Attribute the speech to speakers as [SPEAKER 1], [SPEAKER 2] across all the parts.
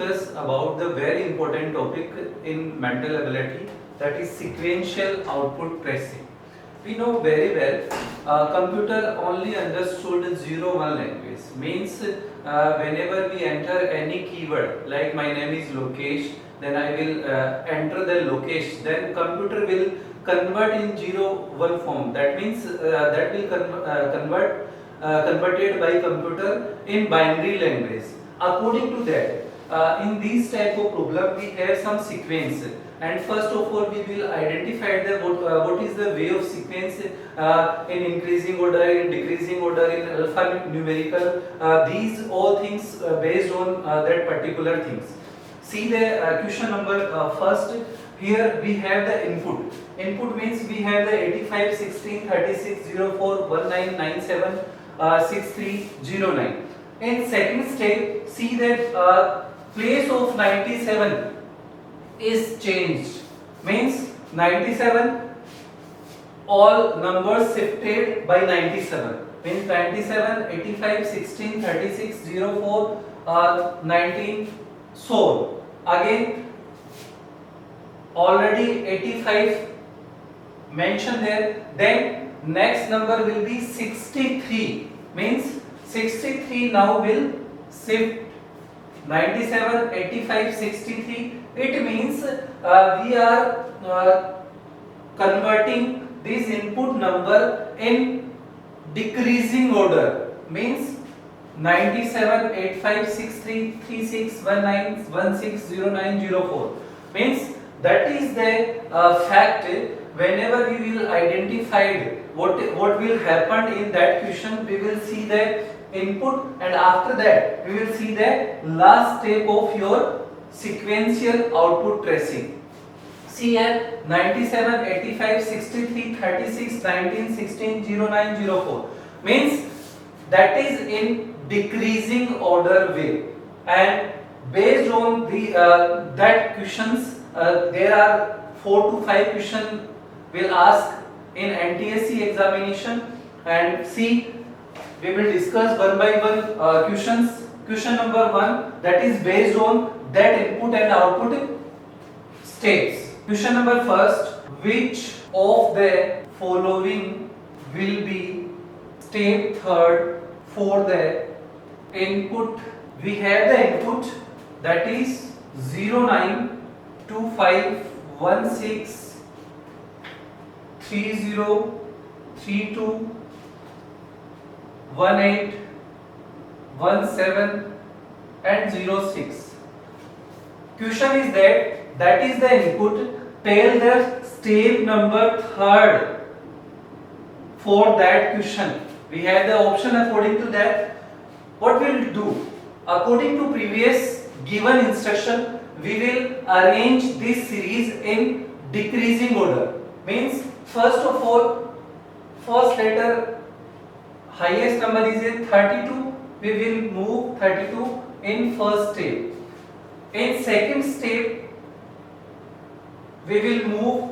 [SPEAKER 1] discuss about the very important topic in mental ability, that is sequential output tracing. We know very well computer only understood 0 1 language, means whenever we enter any keyword like my name is Lokesh, then I will enter the Lokesh, then computer will convert in 0 1 form. That means that will converted by computer in binary language. According to that, in these type of problem we have some sequence, and first of all we will identify the what is the way of sequence in increasing order, in decreasing order, in alphanumerical. These all things based on that particular things. See the question number first. Here we have the input. Input means we have the 85, 16, 36, 04, 1997, 6309. In second step, see that place of 97 is changed. Means 97, all numbers shifted by 97. Means 97, 85, 16, 36, 04, 19, so again already 85 mentioned there. Then next number will be 63, means 63 now will shift 97, 85, 63. It means we are converting this input number in decreasing order, means 97, 85, 63, 36, 19, 16, 09, 04. Means that is the fact. Whenever we will identify what will happen in that question, we will see the input, and after that we will see the last step of your sequential output tracing. See here 97, 85, 63, 36, 19, 16, 09, 04. Means that is in decreasing order way, and based on the that questions there are 4 to 5 questions will ask in NTSC examination, and see we will discuss one by one questions. Question number 1, that is based on that input and output states. Question number first, which of the following will be step third for the input? We have the input, that is 09, 25, 16, 30, 32, 18, 17 and 06. Question is that is the input. Tell the step number third for that question. We have the option according to that. What we will do? According to previous given instruction, we will arrange this series in decreasing order. Means first of all, first letter highest number is in 32. We will move 32 in first step. In second step, we will move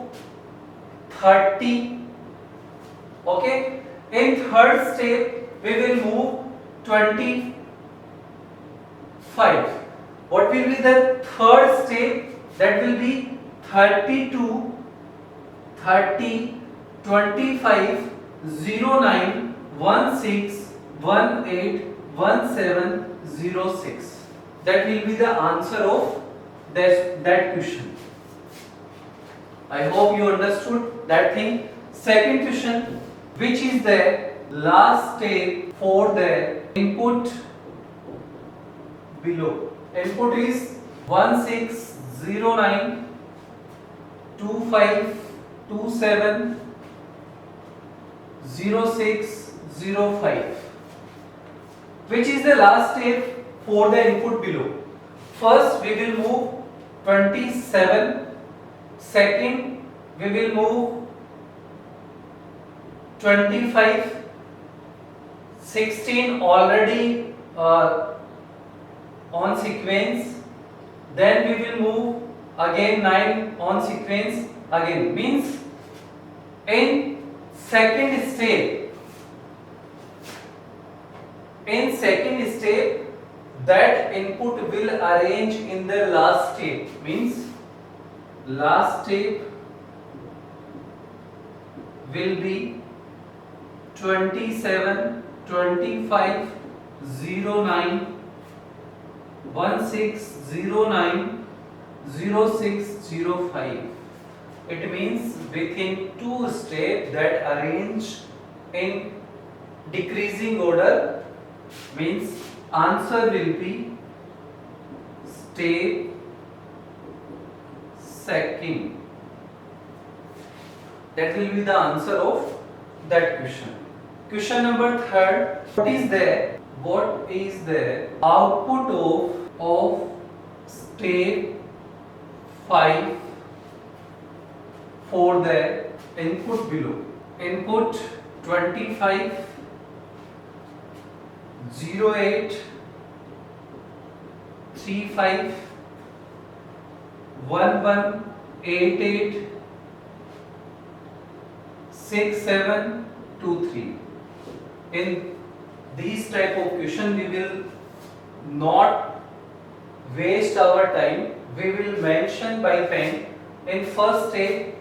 [SPEAKER 1] 30. Okay. In third step, we will move 25. What will be the third step? That will be 32, 30, 25, 09, 16, 18, 17, 06. That will be the answer of that question. I hope you understood that thing. Second question, which is the last step for the input below? Input is 1609, 25, 27, 06, 05. Which is the last step for the input below? First we will move 27. Second we will move 25. 16 already on sequence. Then we will move again 9 on sequence again. Means in second step that input will arrange in the last step, means last step will be 27, 25, 09, 1609, 0605. It means within two steps that arrange in decreasing order, means answer will be step second. That will be the answer of that question. Question number third. What is the output of step 5 for the input below? Input 25, 08, 35, 1188, 6723. In these type of question we will not waste our time. We will mention by pen. In first step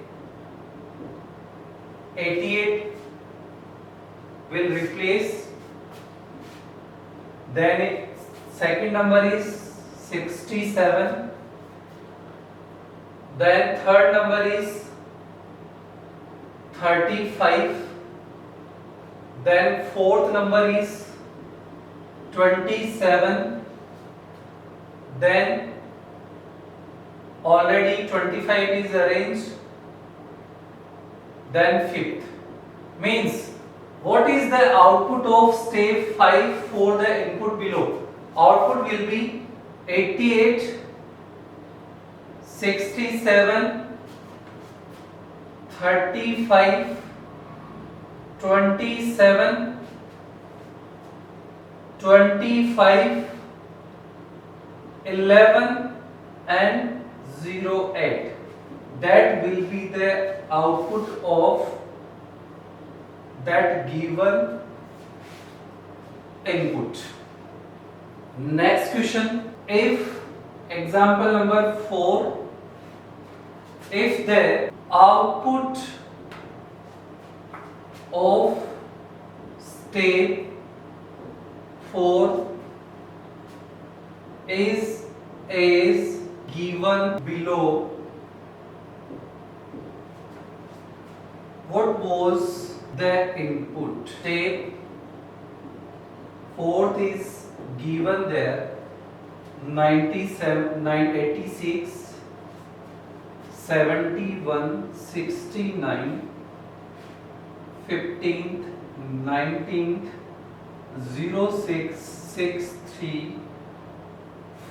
[SPEAKER 1] 88 will replace, then second number is 67, then third number is 35, then fourth number is 27, then already 25 is arranged, then fifth. Means what is the output of step 5 for the input below? Output will be 88, 67, 35, 27, 25, 11 and 08. That will be the output of that given input. Next question. If example number 4, if the output of step 4 is given below, what was the input? Step 4th is given there 97, 986, 71, 69, 15th, 19th, 06, 63,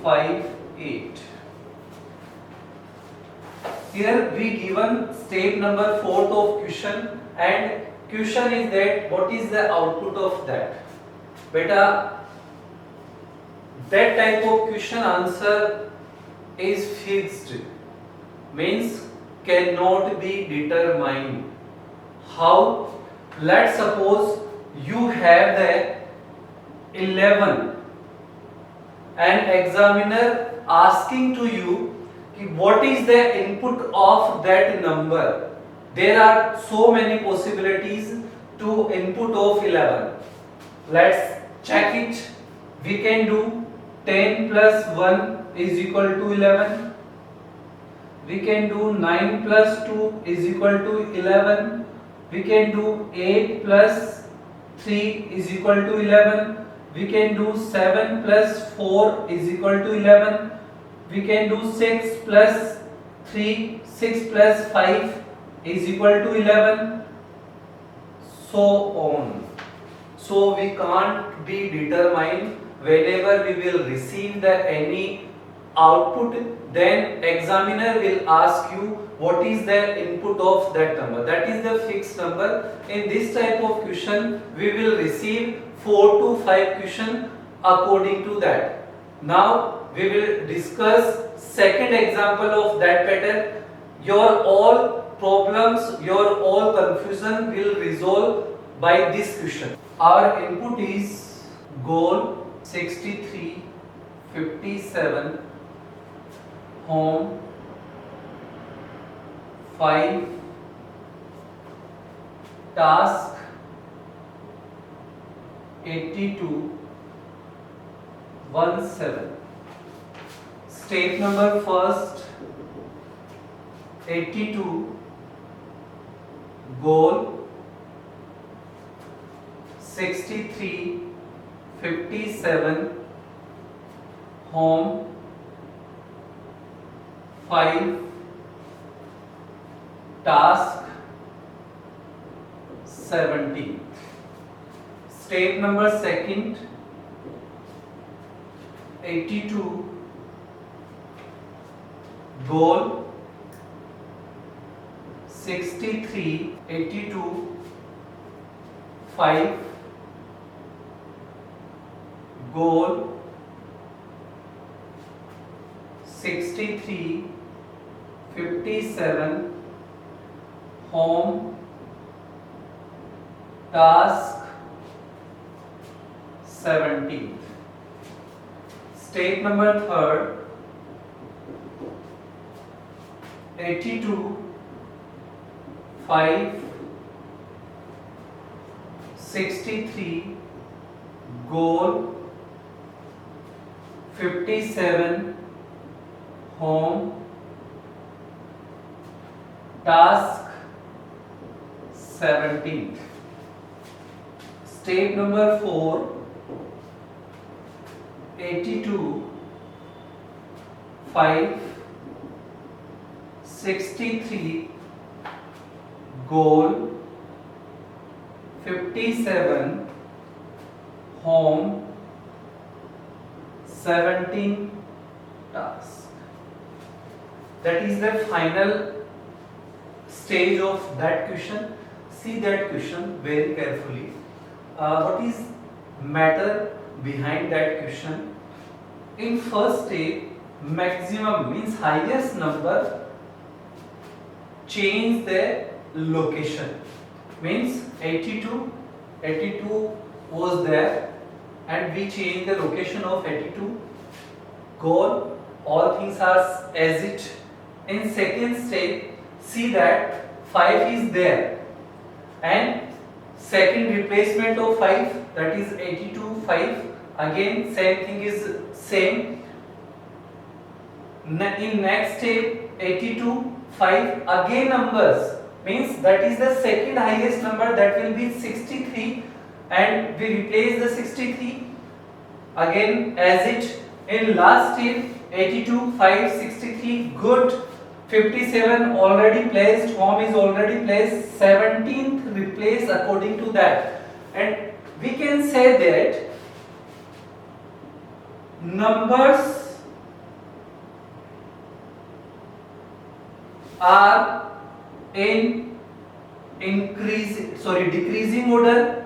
[SPEAKER 1] 58. Here we given step number 4th of question, and question is that what is the output of that? Beta, that type of question answer is fixed, means cannot be determined. How? Let's suppose you have the 11 and examiner asking to you what is the input of that number. There are so many possibilities to input of 11. Let's check it. We can do 10 plus 1 is equal to 11. We can do 9 plus 2 is equal to 11. We can do 8 plus 3 is equal to 11. We can do 7 plus 4 is equal to 11. We can do 6 plus 3, 6 plus 5 is equal to 11. So on. So we can't be determined. Whenever we will receive any output, then examiner will ask you what is the input of that number. That is the fixed number. In this type of question, we will receive 4 to 5 question according to that. Now we will discuss second example of that pattern. Your all problems, your all confusion will resolve by this question. Our input is goal 63, 57 home 5 task 82 17 step number first 82 goal 63 57 home 5 task 70 step number second 82 goal 63 82 5 goal 63 57 home task 70 step number third 82 5 63 goal 57 home task 17 step number 4 82 5 63 goal 57 home 17 task. That is the final stage of that question. See that question very carefully. What is matter behind that question? In first step, maximum means highest number change their location. Means 82 was there and we change the location of 82. Goal, all things are as it. In second step, see that 5 is there and second replacement of 5, that is 82 5, again same thing is same. In next step 82 5 again numbers, means that is the second highest number, that will be 63 and we replace the 63 again as it. In last step 82 5 63 good, 57 already placed, home is already placed, 17th replace according to that, and we can say that numbers are in decreasing order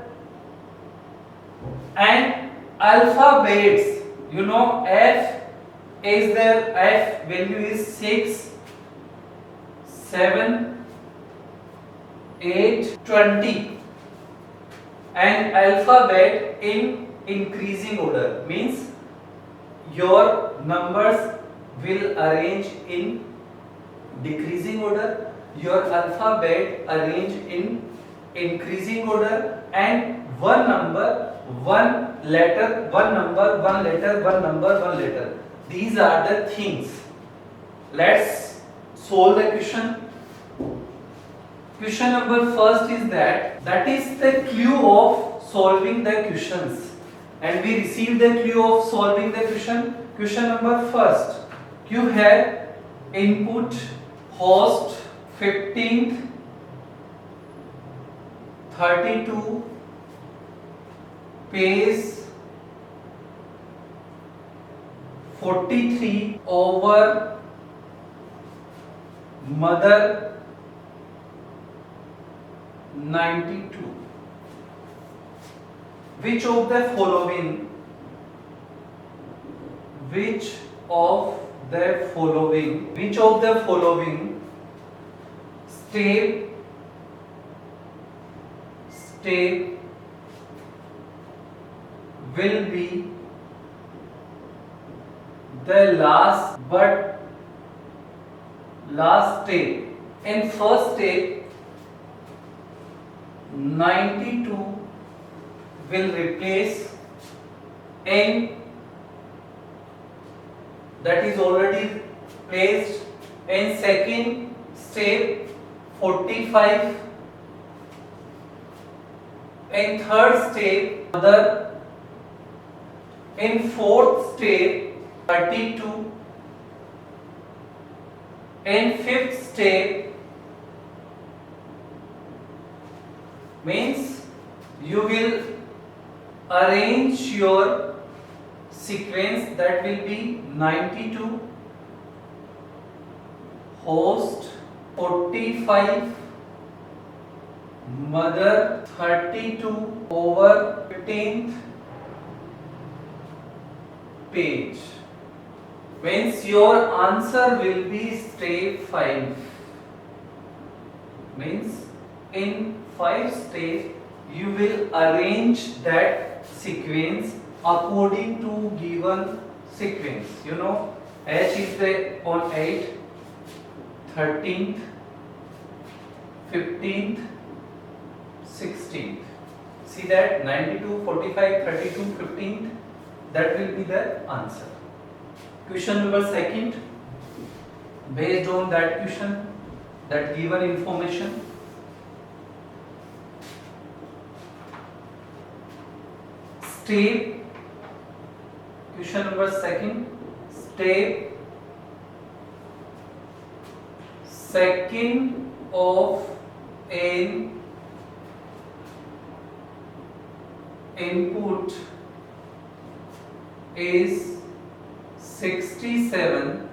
[SPEAKER 1] and alphabets, you know, F is there, F value is 6 7 8 20 and alphabet in increasing order, means your numbers will arrange in decreasing order, your alphabet arrange in increasing order, and one number one letter, one number one letter, one number one letter. These are the things. Let's solve the question. Question number first is that is the clue of solving the questions, and we receive the clue of solving the question. Question number first, you have input host 15th 32 pays 43 over mother 92. Which of the following step will be the last step. In first step, 92 will replace n, that is already placed. In second step, 45. In third step, other. In fourth step, 32. In fifth step, means you will arrange your sequence, that will be 92 host, 45 mother, 32 over 15th page. Means your answer will be step 5. Means in 5 steps you will arrange that sequence according to given sequence. You know, H is the on 8, 13th, 15th, 16th. See that 92, 45, 32, 15th, that will be the answer. Question number second, based on that question, that given information, step, question number second, step second of an input is 67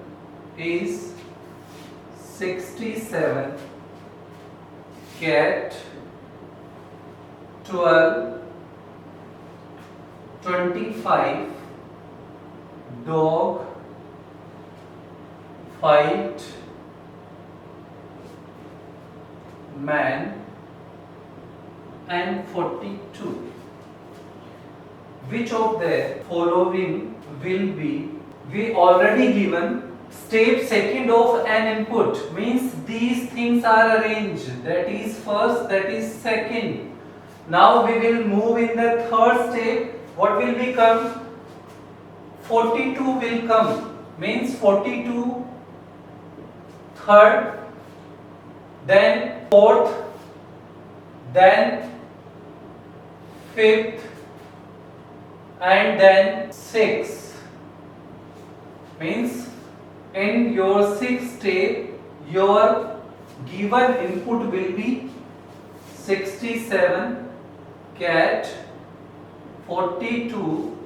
[SPEAKER 1] cat 12 25 dog fight man and 42. Which of the following will be, we already given step second of an input, means these things are arranged, that is first, that is second. Now we will move in the third step. What will become? 42 will come, means 42 third, then fourth, then fifth, and then sixth. Means in your sixth step your given input will be 67 cat 42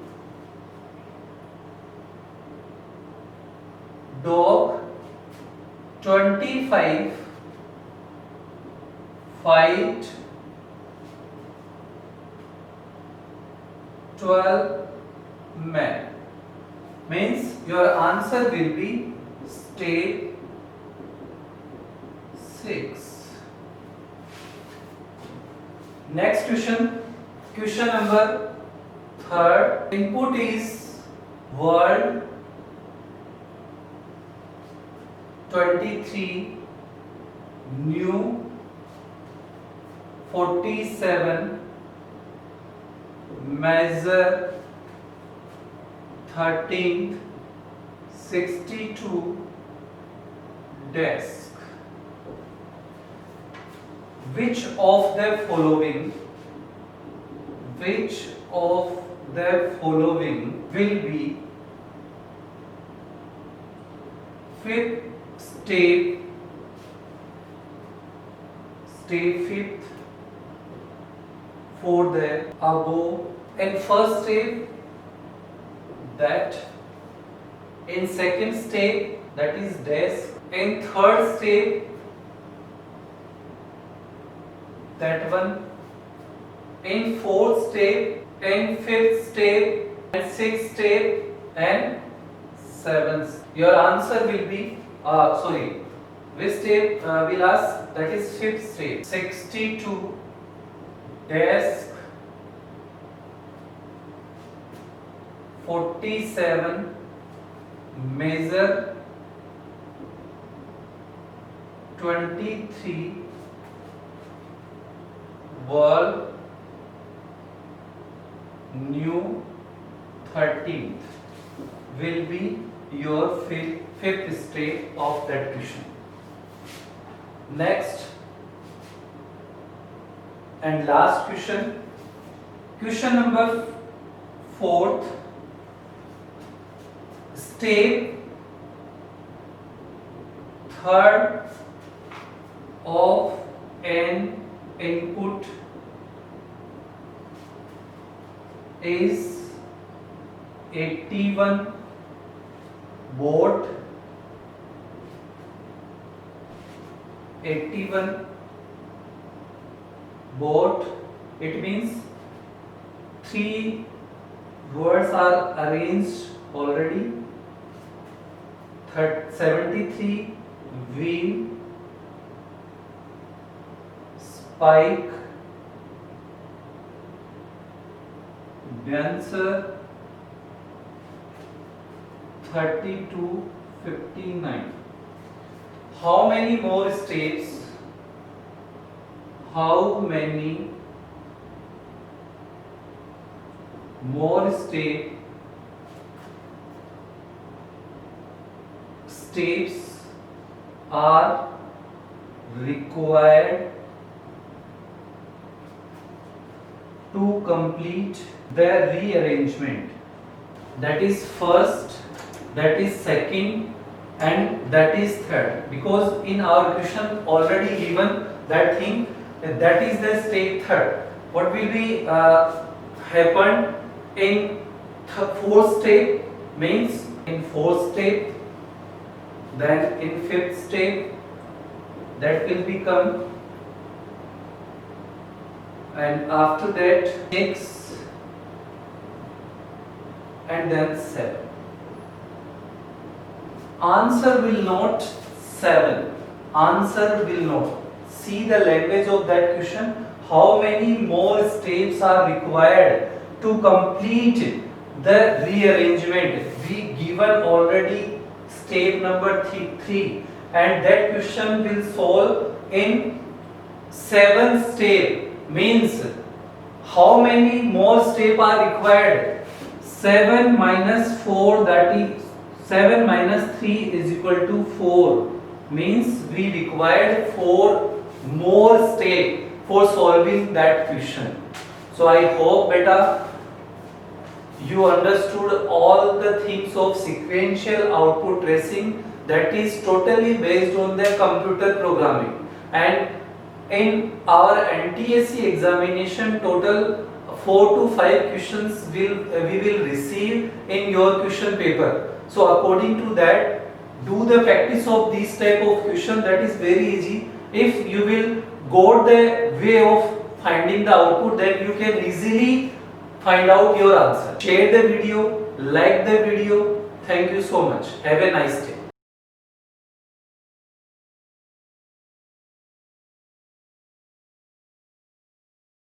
[SPEAKER 1] dog 25 fight 12 men. Means your answer will be step 6. Next question, question number third. Input is world 23 new 47 measure 13th 62 desk. Which of the following will be fifth step fifth for the above? In first step, that. In second step, that is desk. In third step, that one. In fourth step, in fifth step, and sixth step, and seventh. Your answer will be which step will ask? That is fifth step. 62 desk 47 measure 23 wall new 13th will be your fifth step of that question. Next and last question, question number 4th, step 3rd of an input is 81 baud, 81 baud. It means 3 words are arranged already. 73 wheel, spike, dancer, 3259. How many more steps? How many more steps are required to complete the rearrangement? That is first, that is second, and that is third. Because in our question already given that thing, that is the step third. What will be happen in fourth step? Means in fourth step, then in fifth step, that will become, and after that 6, and then 7. Answer will not 7. Answer will not. See the language of that question. How many more steps are required to complete the rearrangement? We given already step number 3, and that question will solve in 7 step. Means how many more steps are required? 7 minus 4, that is 7 minus 3 is equal to 4. Means we required 4 more steps for solving that question. So I hope beta you understood all the things of sequential output tracing, that is totally based on the computer programming. And in our NTSC examination, total 4 to 5 questions we will receive in your question paper. So according to that, do the practice of this type of question. That is very easy. If you will go the way of finding the output, then you can easily find out your answer. Share the video, like the video. Thank you so much. Have a nice day.